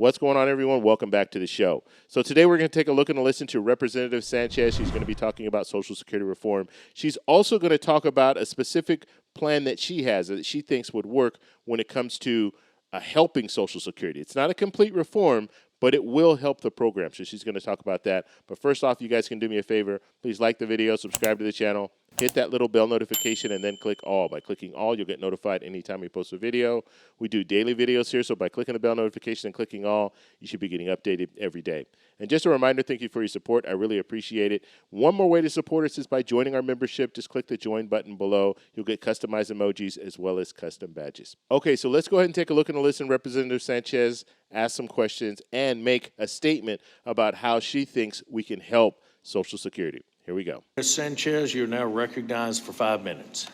What's going on, everyone? Welcome back to the show. So today we're going to take a look and listen to Representative Sanchez. She's going to be talking about Social Security reform. She's also going to talk about a specific plan that she has that she thinks would work when it comes to helping Social Security. It's not a complete reform, but it will help the program. So she's going to talk about that. But first off, you guys can do me a favor. Please like the video, subscribe to the channel, hit that little bell notification, and then click all. By clicking all, you'll get notified anytime we post a video. We do daily videos here, so by clicking the bell notification and clicking all, you should be getting updated every day. And just a reminder, thank you for your support. I really appreciate it. One more way to support us is by joining our membership. Just click the join button below. You'll get customized emojis as well as custom badges. Okay, so let's go ahead and take a look and listen. Representative Sanchez ask some questions and make a statement about how she thinks we can help Social Security. Here we go. Ms. Sanchez, you're now recognized for 5 minutes.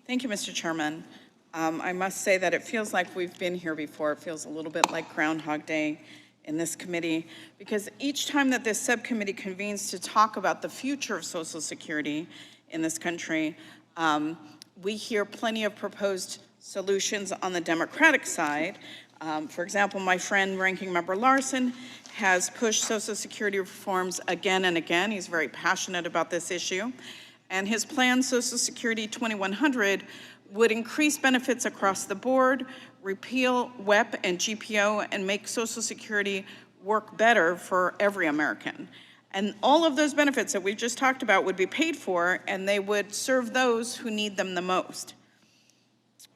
Thank you, Mr. Chairman. I must say that it feels like we've been here before. It feels a little bit like Groundhog Day in this committee, because each time that this subcommittee convenes to talk about the future of Social Security in this country, we hear plenty of proposed solutions on the Democratic side. For example, my friend, Ranking Member Larson, has pushed Social Security reforms again and again. He's very passionate about this issue. And his plan, Social Security 2100, would increase benefits across the board, repeal WEP and GPO, and make Social Security work better for every American. And all of those benefits that we've just talked about would be paid for, and they would serve those who need them the most.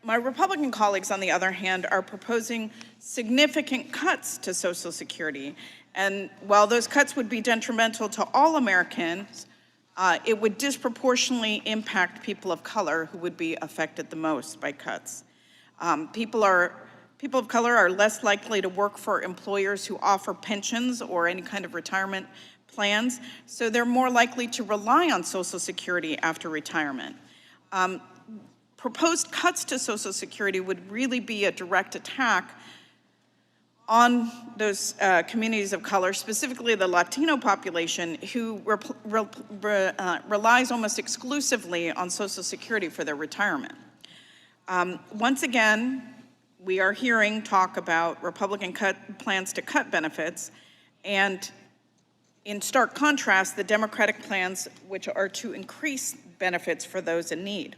My Republican colleagues, on the other hand, are proposing significant cuts to Social Security. And while those cuts would be detrimental to all Americans, it would disproportionately impact people of color who would be affected the most by cuts. People of color are less likely to work for employers who offer pensions or any kind of retirement plans, so they're more likely to rely on Social Security after retirement. Proposed cuts to Social Security would really be a direct attack on those communities of color, specifically the Latino population, who relies almost exclusively on Social Security for their retirement. Once again, we are hearing talk about Republican plans to cut benefits, and in stark contrast, the Democratic plans, which are to increase benefits for those in need.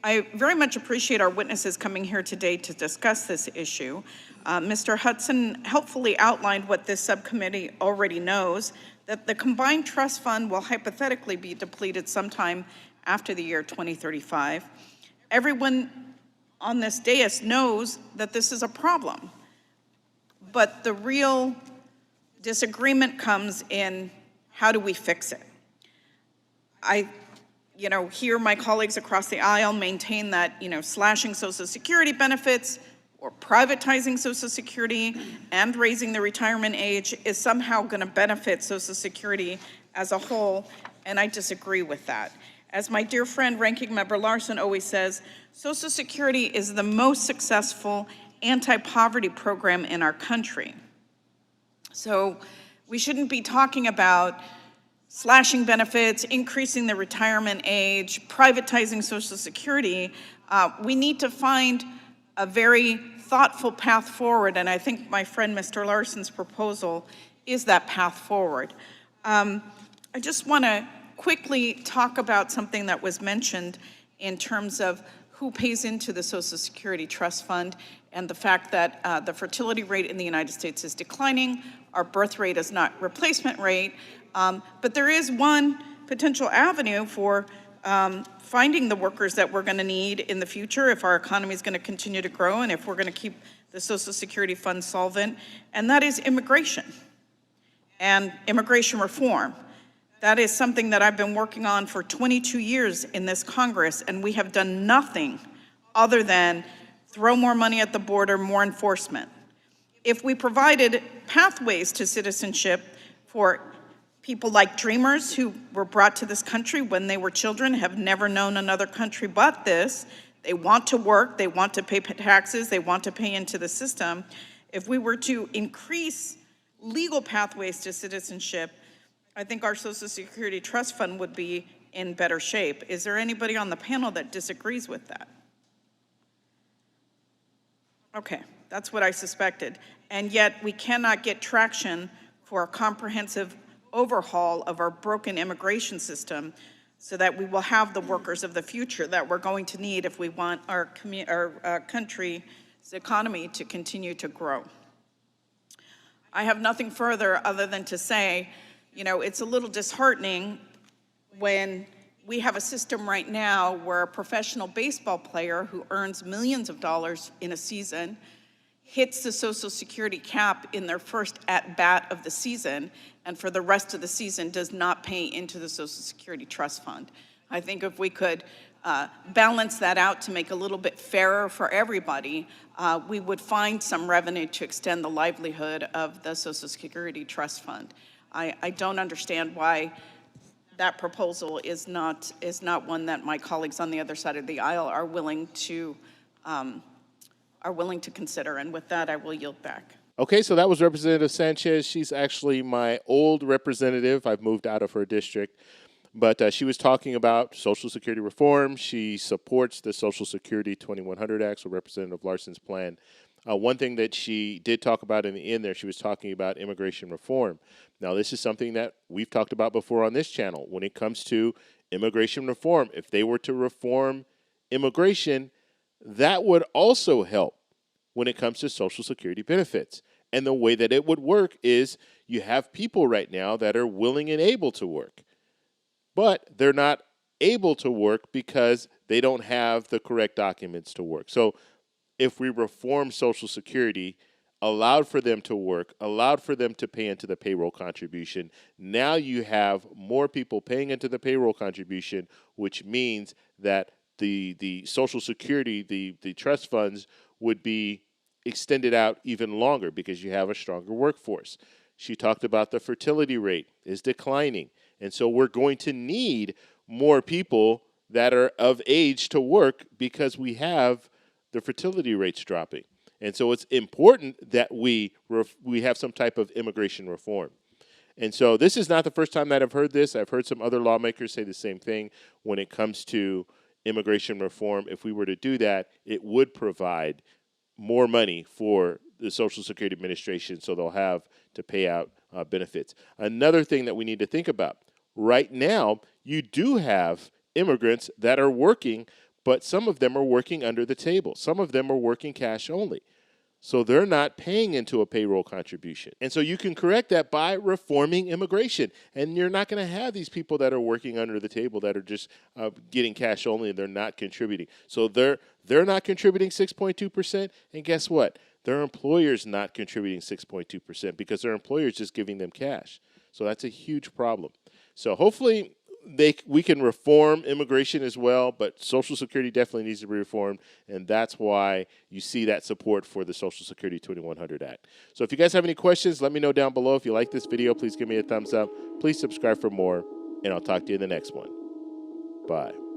I very much appreciate our witnesses coming here today to discuss this issue. Mr. Hudson helpfully outlined what this subcommittee already knows, that the combined trust fund will hypothetically be depleted sometime after the year 2035. Everyone on this dais knows that this is a problem, but the real disagreement comes in how do we fix it? I hear my colleagues across the aisle maintain that, slashing Social Security benefits or privatizing Social Security and raising the retirement age is somehow going to benefit Social Security as a whole, and I disagree with that. As my dear friend, Ranking Member Larson always says, Social Security is the most successful anti-poverty program in our country. So we shouldn't be talking about slashing benefits, increasing the retirement age, privatizing Social Security. We need to find a very thoughtful path forward, and I think my friend Mr. Larson's proposal is that path forward. I just want to quickly talk about something that was mentioned in terms of who pays into the Social Security Trust Fund and the fact that the fertility rate in the United States is declining. Our birth rate is not replacement rate. But there is one potential avenue for finding the workers that we're going to need in the future if our economy is going to continue to grow and if we're going to keep the Social Security Fund solvent, and that is immigration and immigration reform. That is something that I've been working on for 22 years in this Congress, and we have done nothing other than throw more money at the border, more enforcement. If we provided pathways to citizenship for people like dreamers who were brought to this country when they were children, have never known another country but this, they want to work, they want to pay taxes, they want to pay into the system. If we were to increase legal pathways to citizenship, I think our Social Security Trust Fund would be in better shape. Is there anybody on the panel that disagrees with that? Okay, that's what I suspected. And yet we cannot get traction for a comprehensive overhaul of our broken immigration system so that we will have the workers of the future that we're going to need if we want our country's economy to continue to grow. I have nothing further other than to say, you know, it's a little disheartening when we have a system right now where a professional baseball player who earns millions of dollars in a season hits the Social Security cap in their first at-bat of the season, and for the rest of the season does not pay into the Social Security Trust Fund. I think if we could balance that out to make a little bit fairer for everybody, we would find some revenue to extend the livelihood of the Social Security Trust Fund. I don't understand why that proposal is not one that my colleagues on the other side of the aisle are willing to consider. And with that, I will yield back. Okay, so that was Representative Sanchez. She's actually my old representative. I've moved out of her district. But she was talking about Social Security reform. She supports the Social Security 2100 Act, so Representative Larson's plan. One thing that she did talk about in the end there, she was talking about immigration reform. Now, this is something that we've talked about before on this channel. When it comes to immigration reform, if they were to reform immigration, that would also help when it comes to Social Security benefits. And the way that it would work is you have people right now that are willing and able to work, but they're not able to work because they don't have the correct documents to work. So if we reform Social Security, allowed for them to work, allowed for them to pay into the payroll contribution, now you have more people paying into the payroll contribution, which means that the Social Security, the trust funds would be extended out even longer because you have a stronger workforce. She talked about the fertility rate is declining. And so we're going to need more people that are of age to work because we have the fertility rates dropping. And so it's important that we have some type of immigration reform. And so this is not the first time that I've heard this. I've heard some other lawmakers say the same thing when it comes to immigration reform. If we were to do that, it would provide more money for the Social Security Administration so they'll have to pay out benefits. Another thing that we need to think about, right now, you do have immigrants that are working, but some of them are working under the table. Some of them are working cash only. So they're not paying into a payroll contribution. And so you can correct that by reforming immigration. And you're not going to have these people that are working under the table that are just getting cash only and they're not contributing. So they're not contributing 6.2%. And guess what? Their employer's not contributing 6.2% because their employer's just giving them cash. So that's a huge problem. So hopefully we can reform immigration as well, but Social Security definitely needs to be reformed, and that's why you see that support for the Social Security 2100 Act. So if you guys have any questions, let me know down below. If you like this video, please give me a thumbs up. Please subscribe for more, and I'll talk to you in the next one. Bye.